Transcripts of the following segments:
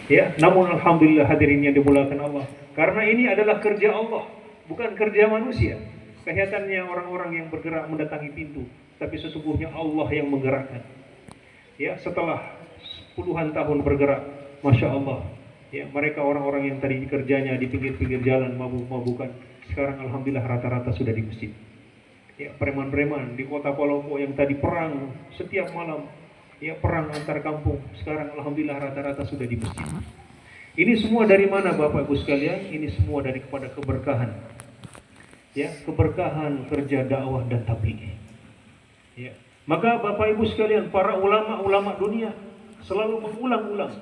Ya, namun alhamdulillah hadirin yang dimuliakan Allah, karena ini adalah kerja Allah, bukan kerja manusia. Kelihatannya orang-orang yang bergerak mendatangi pintu, tapi sesungguhnya Allah yang menggerakkan. Ya, setelah puluhan tahun bergerak, masya Allah, ya, mereka orang-orang yang tadi kerjanya di pinggir-pinggir jalan mabuk-mabukan, sekarang alhamdulillah rata-rata sudah di masjid. Ya, preman-preman di kota Palopo yang tadi perang setiap malam, ya, perang antar kampung, sekarang alhamdulillah rata-rata sudah di masjid. Ini semua dari mana Bapak Ibu sekalian? Ini semua dari kepada keberkahan. Ya, keberkahan kerja dakwah dan tabligh. Ya. Maka Bapak Ibu sekalian, para ulama-ulama dunia selalu mengulang-ulang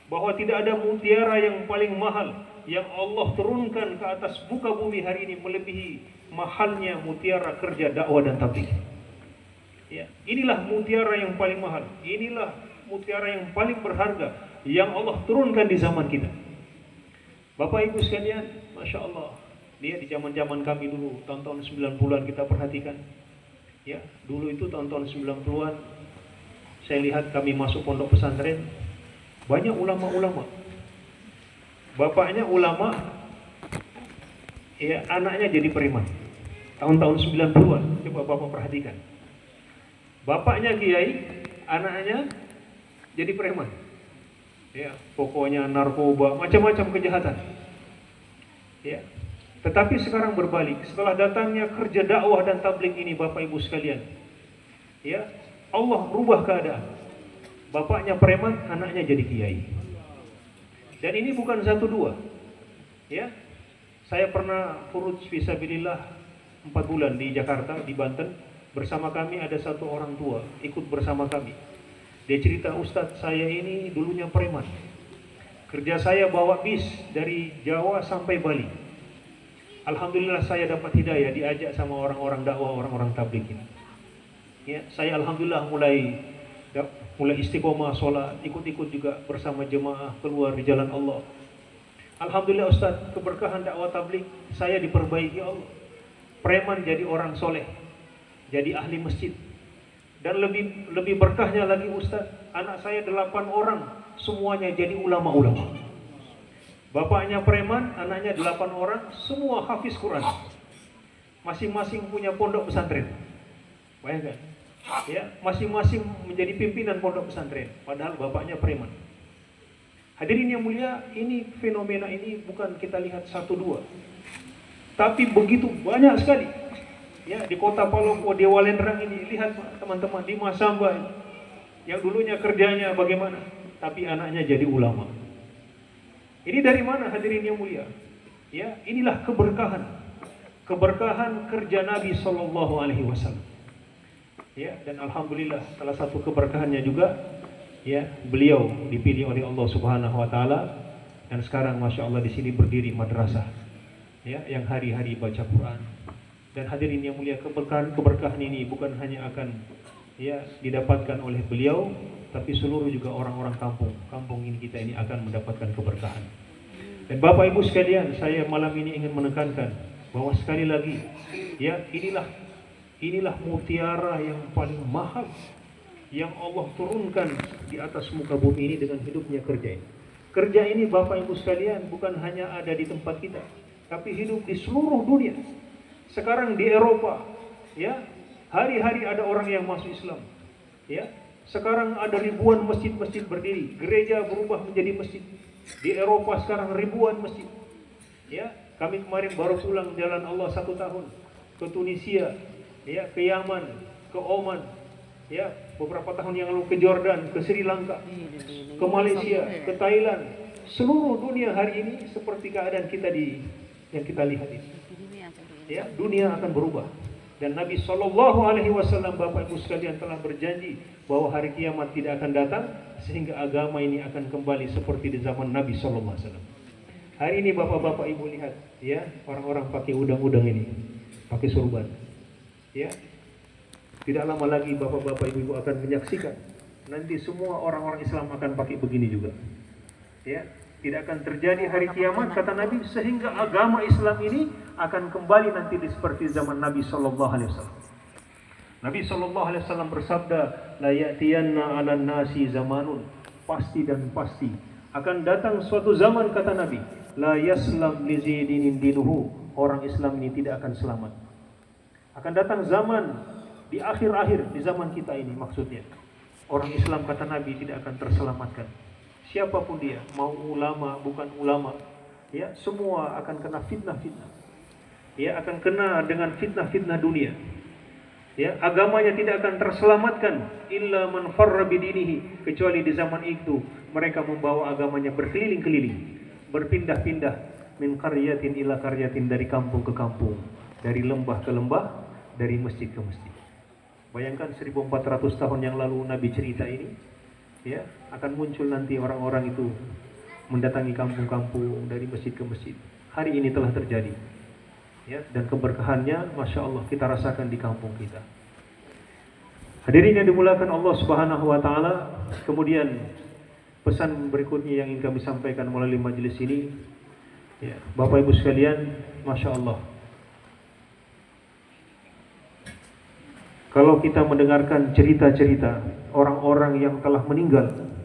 bahwa tidak ada mutiara yang paling mahal yang Allah turunkan ke atas muka bumi hari ini melebihi mahalnya mutiara kerja dakwah dan tabligh. Ya, inilah mutiara yang paling mahal. Inilah mutiara yang paling berharga yang Allah turunkan di zaman kita. Bapak Ibu sekalian, masya Allah, dia di zaman-zaman kami dulu, tahun-tahun 90-an kita perhatikan. Ya, dulu itu tahun-tahun 90-an, saya lihat kami masuk pondok pesantren, banyak ulama-ulama. Bapaknya ulama, ya, anaknya jadi preman. Tahun-tahun 90-an, coba Bapak perhatikan. Bapaknya kiai, anaknya jadi preman. Ya, pokoknya narkoba, macam-macam kejahatan. Ya. Tetapi sekarang berbalik, setelah datangnya kerja dakwah dan tabligh ini Bapak Ibu sekalian. Ya, Allah merubah keadaan. Bapaknya preman, anaknya jadi kiai. Dan ini bukan satu dua. Ya. Saya pernah furud fisabilillah 4 bulan di Jakarta, di Banten. Bersama kami ada satu orang tua ikut bersama kami. Dia cerita, Ustadz, saya ini dulunya preman. Kerja saya bawa bis dari Jawa sampai Bali. Alhamdulillah saya dapat hidayah, diajak sama orang-orang dakwah, orang-orang tabligh ini. Ya, saya alhamdulillah mulai istiqomah sholat, ikut-ikut juga bersama jemaah keluar di jalan Allah. Alhamdulillah Ustaz, keberkahan dakwah tabligh saya diperbaiki Allah. Preman jadi orang soleh, jadi ahli masjid. Dan lebih berkahnya lagi Ustaz, anak saya 8 orang semuanya jadi ulama-ulama. Bapaknya preman, anaknya 8 orang semua hafiz Quran. Masing-masing punya pondok pesantren. Bayangkan. Ya, masing-masing menjadi pimpinan pondok pesantren, padahal bapaknya preman. Hadirin yang mulia, ini fenomena ini bukan kita lihat 1-2, tapi begitu banyak sekali. Ya, di kota Palopo, di Walendrang ini, lihat teman-teman, di Masamba ini, yang dulunya kerjanya bagaimana, tapi anaknya jadi ulama. Ini dari mana hadirin yang mulia? Ya, inilah keberkahan kerja Nabi Sallallahu Alaihi Wasallam. Ya, dan alhamdulillah salah satu keberkahannya juga, ya, beliau dipilih oleh Allah Subhanahu Wa Taala, dan sekarang masya Allah di sini berdiri madrasah, ya, yang hari-hari baca Quran. Dan hadirin yang mulia, keberkahan ini bukan hanya akan, ya, didapatkan oleh beliau, tapi seluruh juga orang-orang kampung ini kita ini akan mendapatkan keberkahan. Dan Bapak Ibu sekalian, saya malam ini ingin menekankan bahwa sekali lagi, ya, inilah mutiara yang paling mahal yang Allah turunkan di atas muka bumi ini dengan hidupnya kerja ini. Kerja ini Bapak Ibu sekalian bukan hanya ada di tempat kita, tapi hidup di seluruh dunia. Sekarang di Eropa, ya, hari-hari ada orang yang masuk Islam. Ya, sekarang ada ribuan masjid-masjid berdiri, gereja berubah menjadi masjid. Di Eropa sekarang ribuan masjid. Ya, kami kemarin baru pulang jalan Allah 1 tahun ke Tunisia, ya, ke Yaman, ke Oman, ya, beberapa tahun yang lalu ke Jordan, ke Sri Lanka, ke Malaysia, ke Thailand. Seluruh dunia hari ini seperti keadaan kita yang kita lihat ini. Ya, dunia akan berubah. Dan Nabi Shallallahu Alaihi Wasallam, Bapak Ibu sekalian, telah berjanji bahwa hari kiamat tidak akan datang sehingga agama ini akan kembali seperti di zaman Nabi Shallallahu Alaihi Wasallam. Hari ini Bapak-Bapak Ibu lihat, ya, orang-orang pakai udang-udang ini, pakai surban. Ya, tidak lama lagi Bapak-Bapak Ibu akan menyaksikan nanti semua orang-orang Islam akan pakai begini juga. Ya, tidak akan terjadi hari kiamat kata Nabi sehingga agama Islam ini akan kembali nanti seperti zaman Nabi Sallallahu Alaihi Wasallam. Nabi Sallallahu Alaihi Wasallam bersabda, la ya'tiyanna 'alan nasi zamanun, pasti dan pasti Akan datang suatu zaman, kata Nabi, la yaslam li zidinin dinuhu, orang Islam ini tidak akan selamat. Akan datang zaman di akhir-akhir, di zaman kita ini maksudnya, orang Islam, kata Nabi, tidak akan terselamatkan. Siapapun dia, mau ulama, bukan ulama, ya, semua akan kena fitnah-fitnah. Ya, akan kena dengan fitnah-fitnah dunia. Ya, agamanya tidak akan terselamatkan illa man farra bidinihi, kecuali di zaman itu mereka membawa agamanya berkeliling-keliling, berpindah-pindah, min qaryatin ila qaryatin, dari kampung ke kampung, dari lembah ke lembah, dari masjid ke masjid. Bayangkan 1400 tahun yang lalu Nabi cerita ini, ya, akan muncul nanti orang-orang itu mendatangi kampung-kampung, dari masjid ke masjid. Hari ini telah terjadi. Ya, dan keberkahannya, masya Allah, kita rasakan di kampung kita. Hadirin yang dimuliakan Allah Subhanahu Wa Taala. Kemudian pesan berikutnya yang ingin kami sampaikan melalui majelis ini, ya, Bapak Ibu sekalian, masya Allah, kalau kita mendengarkan cerita-cerita orang-orang yang telah meninggal,